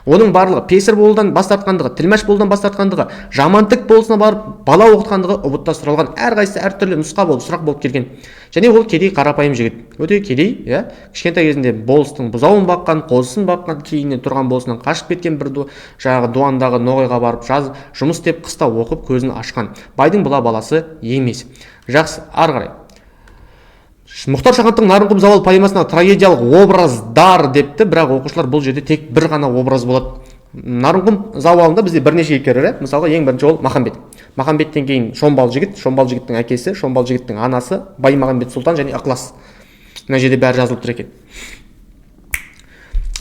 Оның барлығы песір болудан бас тартқандығы, тілмәш болудан бас тартқандығы, жамантік болысына барып бала оқытқандығы ұбытта сұралған. Әрқайсысы әртүрлі нұсқа болып, сұрақ болып келген. Және ол кедей қарапайым жігіт. Өте кедей, кішкентай кезінде болыстың бұзауын баққан, қозысын баққан, кейіннен тұрған болысынан қашып кеткен, бір жаңағы дуандағы ноғайға барып жұмыс істеп қыста оқып көзін ашқан. Байдың бұла баласы емес. Жақсы, ары қарай. Мұхтар Шахановтың Нарынқұм зауал поэмасына трагедиялық образдар депті, бірақ оқушылар бұл жерде тек бір ғана образ болады. Нарынқұм зауалында бізде бірнеше кейіпкер, мысалға ең бірінші ол Махамбет. Махамбеттен кейін Шомбал жігіт, Шомбал жігіттің әкесі, Шомбал жігіттің анасы, Баймағамбет Сұлтан және Ықылас. Мына жерде бәрі жазылып тұр екен.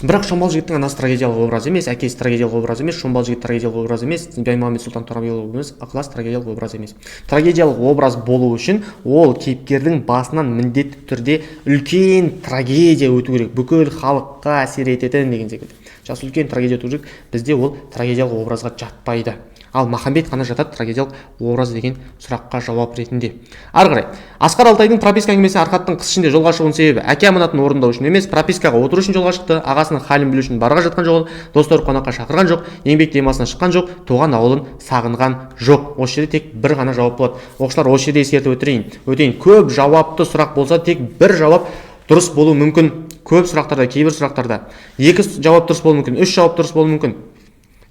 Бірақ Шомбал жігіттің анасы трагедиялық образ емес, әкесі трагедиялық образ емес, Шомбал жігіт трагедиялық образ емес, Баймағамбет Сұлтан трагедиялық емес, Ықылас трагедиялық образ емес. Трагедиялық образ болу үшін ол кейіпкердің басынан міндетті түрде үлкен трагедия өту керек, бүкіл халыққа әсер ететін деген секілді. Жасы үлкен трагедия өту керек, бізде ол трагедиялық образға жатпайды. Ал Махамбет қана жатады трагедиялық образ деген сұраққа жауап ретінде. Ары қарай, Асқар Алтайдың прописка әңгімесі Арқаттың қыс ішінде жолға шығуының себебі әке аманатын орындау үшін емес, пропискаға отыру үшін жолға шықты, ағасының халін білу үшін барға жатқан жоқ, достары қонаққа шақырған жоқ, еңбек демалысына шыққан жоқ, туған ауылын сағынған жоқ. Осы жерде тек бір ғана жауап болады. Оқушылар, осы жерде ескертіп өтейін. Көп жауапты сұрақ болса, тек бір жауап дұрыс болуы мүмкін. Көп сұрақтарда, кейбір сұрақтарда 2 жауап дұрыс болуы мүмкін, 3 жауап дұрыс болуы мүмкін.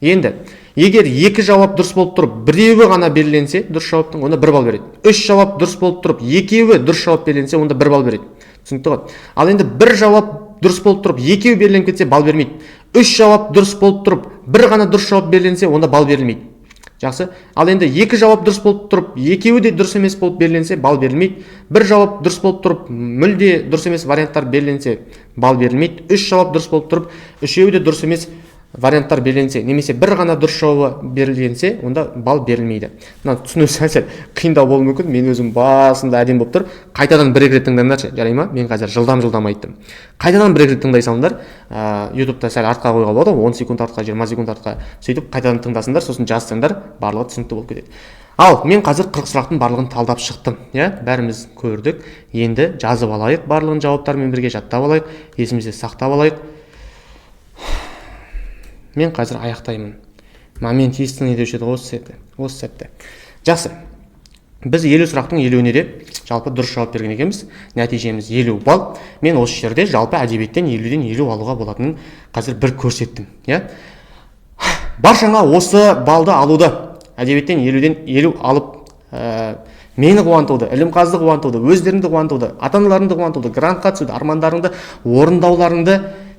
Енді, егер 2 жауап дұрыс болып тұрып, біреуі ғана белгіленсе, дұрыс жауаптың, онда 1 балл береді. 3 жауап дұрыс болып тұрып, екеуі дұрыс жауап белгіленсе, онда 1 балл береді. Түсінікті ғой? Ал енді 1 жауап дұрыс болып тұрып, екеуі белгіленіп кетсе, балл бермейді. 3 жауап дұрыс болып тұрып, 1 ғана дұрыс жауап белгіленсе, онда балл берілмейді. Жақсы. Ал енді 2 жауап дұрыс болып тұрып, екеуі де дұрыс емес болып белгіленсе, балл берілмейді. 1 жауап дұрыс болып тұрып, мүлде дұрыс емес варианттар белгіленсе, балл берілмейді. 3 жауап дұрыс болып тұрып, үшеуі де дұрыс емес варианттар белгіленсе, немесе 1 ғана дұрыс жауабы берілгенсе, онда балл берілмейді. Мына түсіну сәл қиындау болуы мүмкін. Мен өзім басында әдем болып тұр. Қайтадан 1 рет тыңдаңдаршы, жарай ма? Мен қазір жылдам айттым. Қайтадан 1 рет тыңдай салыңдар. YouTube-та сәл артқа қойға болады, 10 секунд артқа, 20 секунд артқа. Сөйтіп қайтадан тыңдасыңдар, сосын жазсаңдар, барлығы түсінікті болып кетеді. Ал мен қазір 40 сұрақтың барлығын талдап шықтым. Бәріміз көрдік. Енді жазып алайық, барлығын жауаптарымен бірге жаттап алайық, есімізде сақтап алайық. Мен қазір аяқтаймын. Момент естің не деуші еді осы сәтте. Жақсы, біз 50 сұрақтың 50-іне де жалпы дұрыс жауап берген екенбіз. Нәтижеміз 50 балл. Мен осы жерде жалпы әдебиеттен 50-ден 50 алуға болатынын қазір бір көрсеттім. Баршаңа осы балды алуды, әдебиеттен 50-ден 50 алып, мені қуантуды, ілімқазды қуантуды, өздеріңді қуантуды, ата-аналарыңды қуантуды, грантқа түсуді, армандарыңды орындауларыңды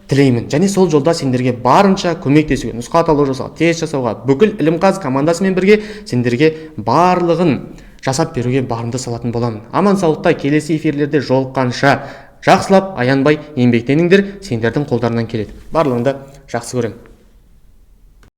тілеймін. Және сол жолда сендерге барынша көмектесуге, нұсқа талдау жасауға, тест жасауға, бүкіл ілімқаз командасымен бірге сендерге барлығын жасап беруге барымды салатын боламын. Аман саулықта келесі эфирлерде жолыққанша жақсылап, аянбай еңбектеніңдер, сендердің қолдарынан келеді. Барлығыңды жақсы көремін.